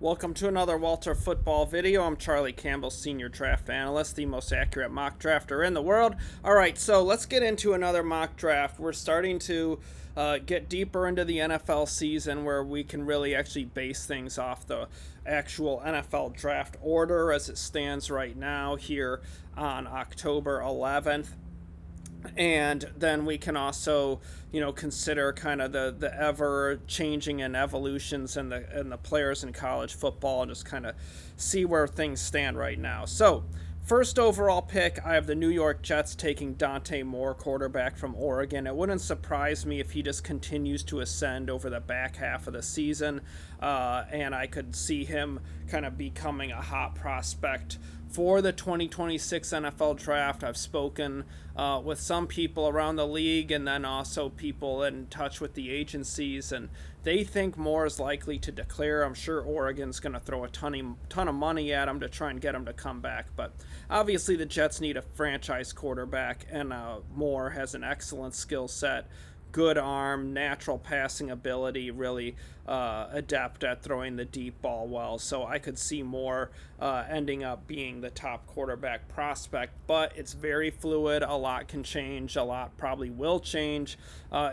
Welcome to another Walter Football video. I'm Charlie Campbell, Senior Draft Analyst, the most accurate mock drafter in the world. All right, so let's get into another mock draft. We're starting to get deeper into the NFL season where we can really actually base things off the actual NFL draft order as it stands right now here on October 11th. And then we can also, consider kind of the ever changing and evolutions in the players in college football and just kind of see where things stand right now. So, first overall pick, I have the New York Jets taking Dante Moore, quarterback from Oregon. It wouldn't surprise me if he just continues to ascend over the back half of the season, and I could see him kind of becoming a hot prospect for the 2026 NFL draft. I've spoken with some people around the league and then also people in touch with the agencies, and they think Moore is likely to declare. I'm sure Oregon's going to throw a ton of money at him to try and get him to come back, but obviously the Jets need a franchise quarterback, and Moore has an excellent skill set, good arm, natural passing ability, really adept at throwing the deep ball well. So I could see Moore ending up being the top quarterback prospect, but it's very fluid. A lot can change. A lot probably will change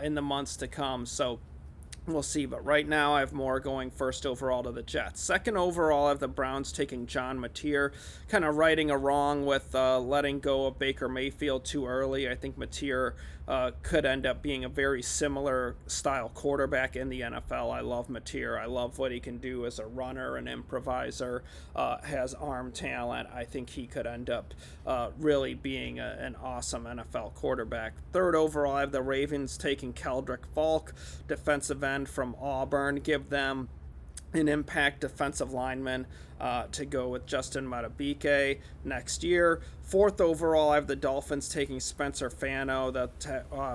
in the months to come. So we'll see, but right now I have Moore going first overall to the Jets. Second overall, I have the Browns taking John Mateer, kind of righting a wrong with letting go of Baker Mayfield too early. I think Mateer could end up being a very similar style quarterback in the NFL. I love Mateer. I love what he can do as a runner, an improviser, has arm talent. I think he could end up really being an awesome NFL quarterback. Third overall, I have the Ravens taking Keldrick Falk, defensive end from Auburn. Give them an impact defensive lineman to go with Justin Madubuike next year. Fourth overall, I have the Dolphins taking Spencer Fano, the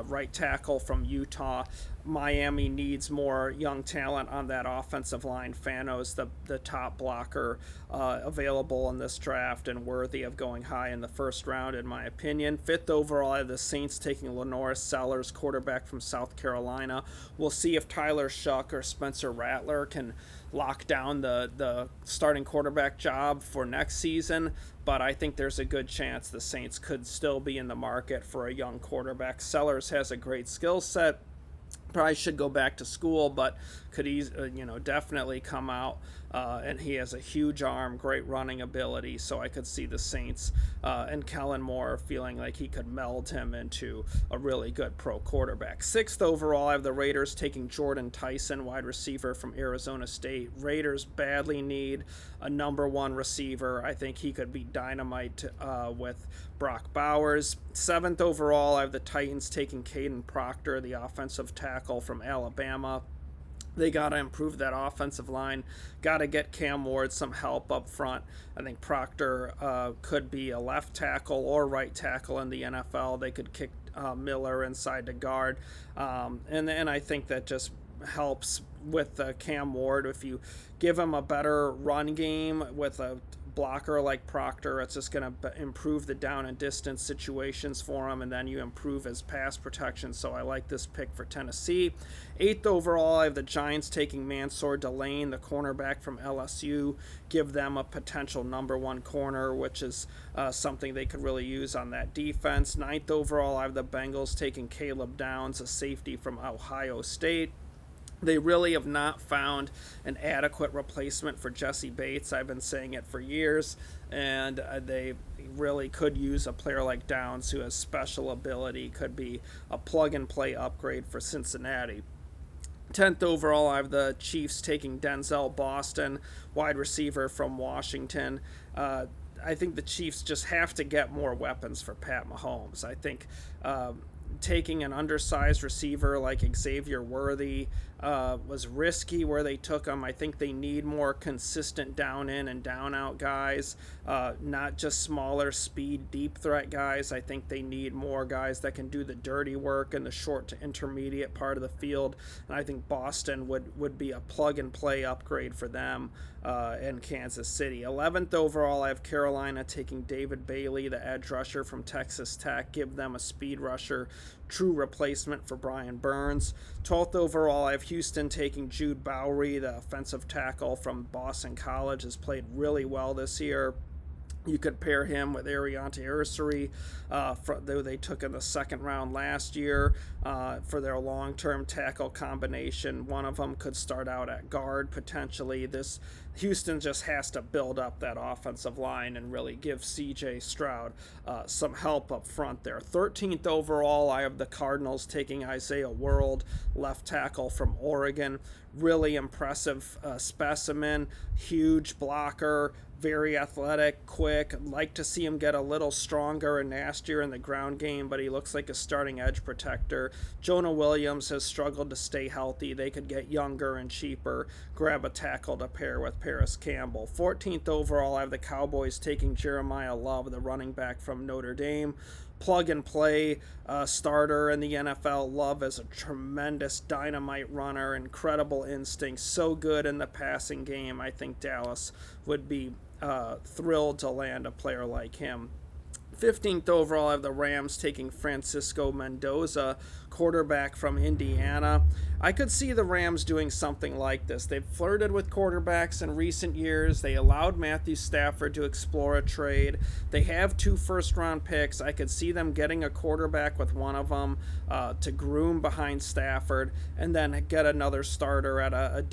right tackle from Utah. Miami needs more young talent on that offensive line. Fano's the top blocker available in this draft and worthy of going high in the first round, in my opinion. Fifth overall, I have the Saints taking Lenoris Sellers, quarterback from South Carolina. We'll see if Tyler Shuck or Spencer Rattler can lock down the starting quarterback job for next season, but I think there's a good chance the Saints could still be in the market for a young quarterback. Sellers has a great skill set. Probably should go back to school, but could definitely come out. And he has a huge arm, great running ability. So I could see the Saints and Kellen Moore feeling like he could meld him into a really good pro quarterback. Sixth overall, I have the Raiders taking Jordan Tyson, wide receiver from Arizona State. Raiders badly need a number one receiver. I think he could be dynamite with Brock Bowers. Seventh overall, I have the Titans taking Caden Proctor, the offensive tackle from Alabama. They got to improve that offensive line. Got to get Cam Ward some help up front. I think Proctor could be a left tackle or right tackle in the NFL. They could kick Miller inside to guard. And I think that just helps with Cam Ward. If you give him a better run game with a blocker like Proctor, it's just going to improve the down and distance situations for him, and then you improve his pass protection. So I like this pick for Tennessee. Eighth overall, I have the Giants taking Mansour Delane, the cornerback from LSU. Give them a potential number one corner, which is something they could really use on that defense. Ninth overall, I have the Bengals taking Caleb Downs, a safety from Ohio State. They really have not found an adequate replacement for Jesse Bates. I've been saying it for years, and they really could use a player like Downs who has special ability, could be a plug-and-play upgrade for Cincinnati. 10th overall, I have the Chiefs taking Denzel Boston, wide receiver from Washington. I think the Chiefs just have to get more weapons for Pat Mahomes. I think taking an undersized receiver like Xavier Worthy was risky where they took him. I think they need more consistent down in and down out guys, not just smaller speed deep threat guys. I think they need more guys that can do the dirty work in the short to intermediate part of the field, and I think Boston would be a plug and play upgrade for them in Kansas City. 11th overall, I have Carolina taking David Bailey, the edge rusher from Texas Tech. Give them a speed rusher. true replacement for Brian Burns. 12th overall, I have Houston taking Jude Bowery, the offensive tackle from Boston College, has played really well this year. You could pair him with Ariante Ursary, though they took in the second round last year for their long-term tackle combination. One of them could start out at guard potentially. This Houston just has to build up that offensive line and really give C.J. Stroud some help up front there. 13th overall, I have the Cardinals taking Isaiah World, left tackle from Oregon. Really impressive specimen, huge blocker, very athletic, quick. I'd like to see him get a little stronger and nastier in the ground game, but he looks like a starting edge protector. Jonah Williams has struggled to stay healthy. They could get younger and cheaper, grab a tackle to pair with Paris Campbell. 14th overall, I have the Cowboys taking Jeremiah Love, the running back from Notre Dame. Plug and play starter in the NFL. Love is a tremendous dynamite runner, incredible instincts, so good in the passing game. I think Dallas would be thrilled to land a player like him. 15th overall, I have the Rams taking Francisco Mendoza, quarterback from Indiana. I could see the Rams doing something like this. They've flirted with quarterbacks in recent years. They allowed Matthew Stafford to explore a trade. They have 2 first-round picks. I could see them getting a quarterback with one of them to groom behind Stafford, and then get another starter at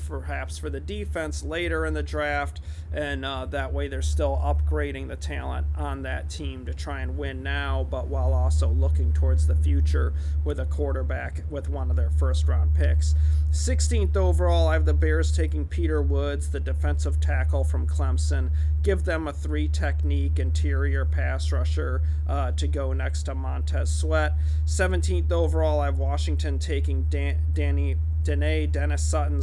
perhaps for the defense later in the draft, and that way they're still upgrading the talent on that team to try and win now, but while also looking towards the future with a quarterback with one of their first-round picks. 16th overall, I have the Bears taking Peter Woods, the defensive tackle from Clemson. Give them a 3-technique interior pass rusher to go next to Montez Sweat. 17th overall, I have Washington taking Dennis Sutton,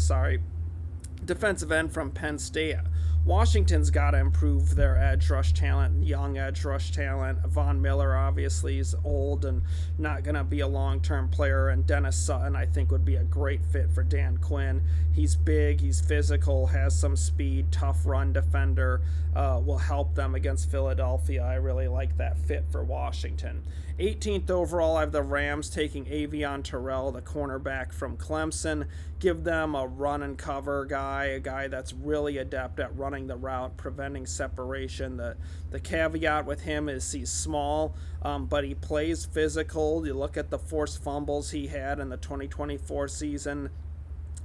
defensive end from Penn State. Washington's got to improve their edge rush talent, young edge rush talent. Von Miller obviously is old and not going to be a long-term player, and Dennis Sutton I think would be a great fit for Dan Quinn. He's big, he's physical, has some speed, tough run defender, will help them against Philadelphia. I really like that fit for Washington. 18th overall, I have the Rams taking Avion Terrell, the cornerback from Clemson. Give them a run and cover guy, a guy that's really adept at running the route, preventing separation. The caveat with him is he's small, but he plays physical. You look at the forced fumbles he had in the 2024 season.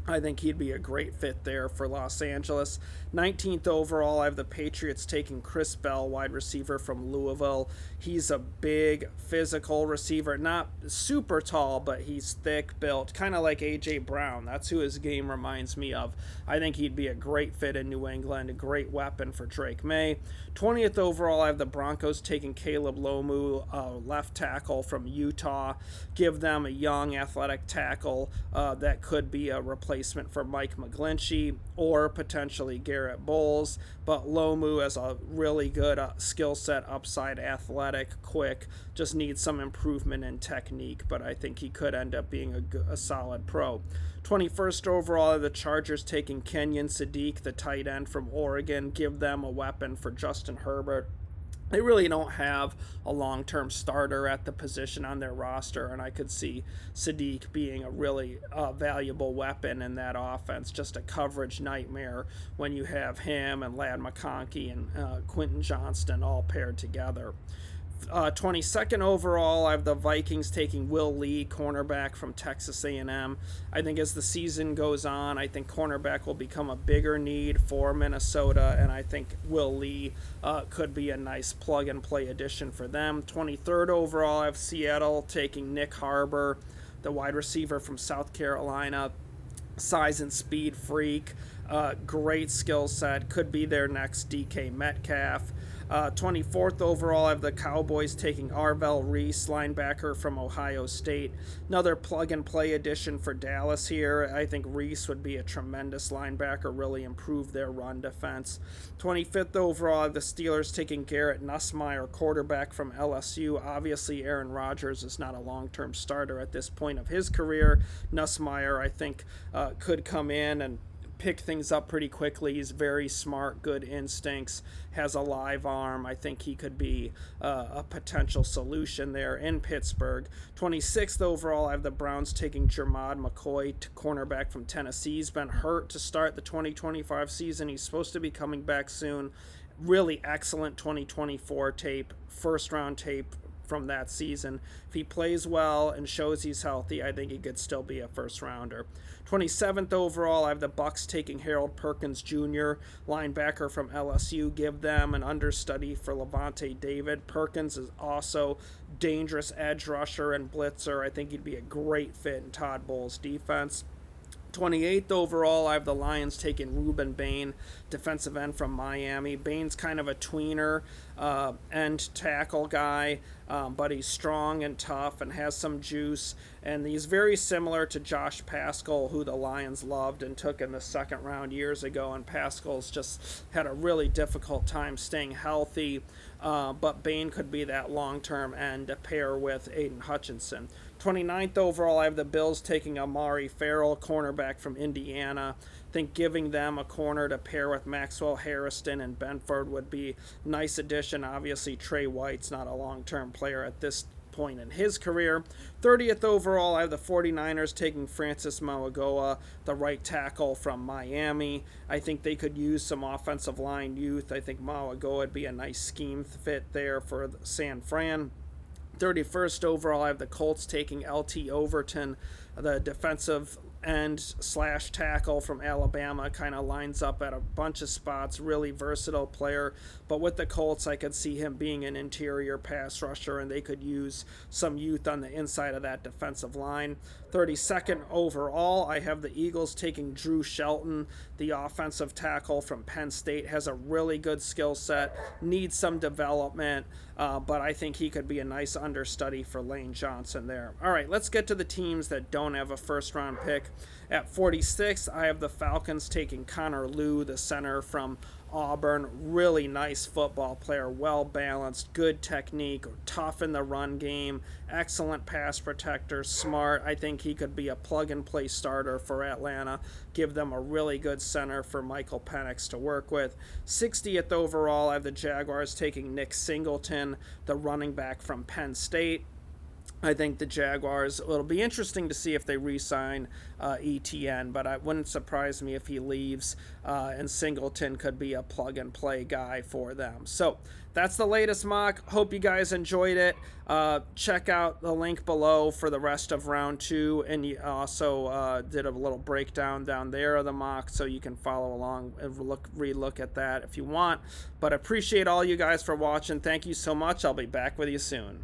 I think he'd be a great fit there for Los Angeles. 19th overall, I have the Patriots taking Chris Bell, wide receiver from Louisville. He's a big, physical receiver, not super tall, but he's thick built, kind of like A.J. Brown. That's who his game reminds me of. I think he'd be a great fit in New England, a great weapon for Drake May. 20th overall, I have the Broncos taking Caleb Lomu, left tackle from Utah. Give them a young, athletic tackle that could be a replacement for Mike McGlinchey or potentially Garrett Bowles, but Lomu has a really good skill set, upside, athletic, quick, just needs some improvement in technique, but I think he could end up being a solid pro. 21st overall, the Chargers taking Kenyon Sadiq, the tight end from Oregon. Give them a weapon for Justin Herbert. They really don't have a long-term starter at the position on their roster, and I could see Sadiq being a really valuable weapon in that offense, just a coverage nightmare when you have him and Ladd McConkey and Quentin Johnston all paired together. 22nd overall, I have the Vikings taking Will Lee, cornerback from Texas A&M. I think as the season goes on, I think cornerback will become a bigger need for Minnesota, and I think Will Lee could be a nice plug-and-play addition for them. 23rd overall, I have Seattle taking Nick Harbor, the wide receiver from South Carolina. Size and speed freak, great skill set, could be their next DK Metcalf. 24th overall, I have the Cowboys taking Arvell Reese, linebacker from Ohio State. Another plug-and-play addition for Dallas here. I think Reese would be a tremendous linebacker, really improve their run defense. 25th overall, I have the Steelers taking Garrett Nussmeier, quarterback from LSU. Obviously, Aaron Rodgers is not a long-term starter at this point of his career. Nussmeier, I think, could come in and pick things up pretty quickly. He's very smart, good instincts, has a live arm. I think he could be a potential solution there in Pittsburgh. 26th overall, I have the Browns taking Jermod McCoy, cornerback from Tennessee. He's been hurt to start the 2025 season. He's supposed to be coming back soon. Really excellent 2024 tape, first round tape from that season. If he plays well and shows he's healthy, I think he could still be a first rounder. 27th overall, I have the Bucks taking Harold Perkins Jr., linebacker from LSU. Give them an understudy for Levante David. Perkins is also dangerous edge rusher and blitzer. I think he'd be a great fit in Todd Bowles' defense. 28th overall, I have the Lions taking Ruben Bain, defensive end from Miami. Bain's kind of a tweener end tackle guy, but he's strong and tough and has some juice. And he's very similar to Josh Paschal, who the Lions loved and took in the second round years ago. And Paschal's just had a really difficult time staying healthy. But Bain could be that long-term end to pair with Aiden Hutchinson. 29th overall, I have the Bills taking Amari Farrell, cornerback from Indiana. I think giving them a corner to pair with Maxwell Harrison and Benford would be a nice addition. Obviously, Trey White's not a long-term player at this point in his career. 30th overall, I have the 49ers taking Francis Mauigoa, the right tackle from Miami. I think they could use some offensive line youth. I think Mauigoa would be a nice scheme fit there for San Fran. 31st overall, I have the Colts taking LT Overton, the defensive end / tackle from Alabama. Kind of lines up at a bunch of spots, really versatile player. But with the Colts, I could see him being an interior pass rusher, and they could use some youth on the inside of that defensive line. 32nd overall, I have the Eagles taking Drew Shelton, the offensive tackle from Penn State. Has a really good skill set, needs some development, but I think he could be a nice understudy for Lane Johnson there. All right, let's get to the teams that don't have a first-round pick. At 46, I have the Falcons taking Connor Lew, the center from Auburn. Really nice football player, well-balanced, good technique, tough in the run game, excellent pass protector, smart. I think he could be a plug-and-play starter for Atlanta. Give them a really good center for Michael Penix to work with. 60th overall, I have the Jaguars taking Nick Singleton, the running back from Penn State. I think the Jaguars, it'll be interesting to see if they re-sign ETN, but it wouldn't surprise me if he leaves, and Singleton could be a plug-and-play guy for them. So that's the latest mock. Hope you guys enjoyed it. Check out the link below for the rest of round 2, and you also did a little breakdown down there of the mock, so you can follow along and re-look at that if you want. But I appreciate all you guys for watching. Thank you so much. I'll be back with you soon.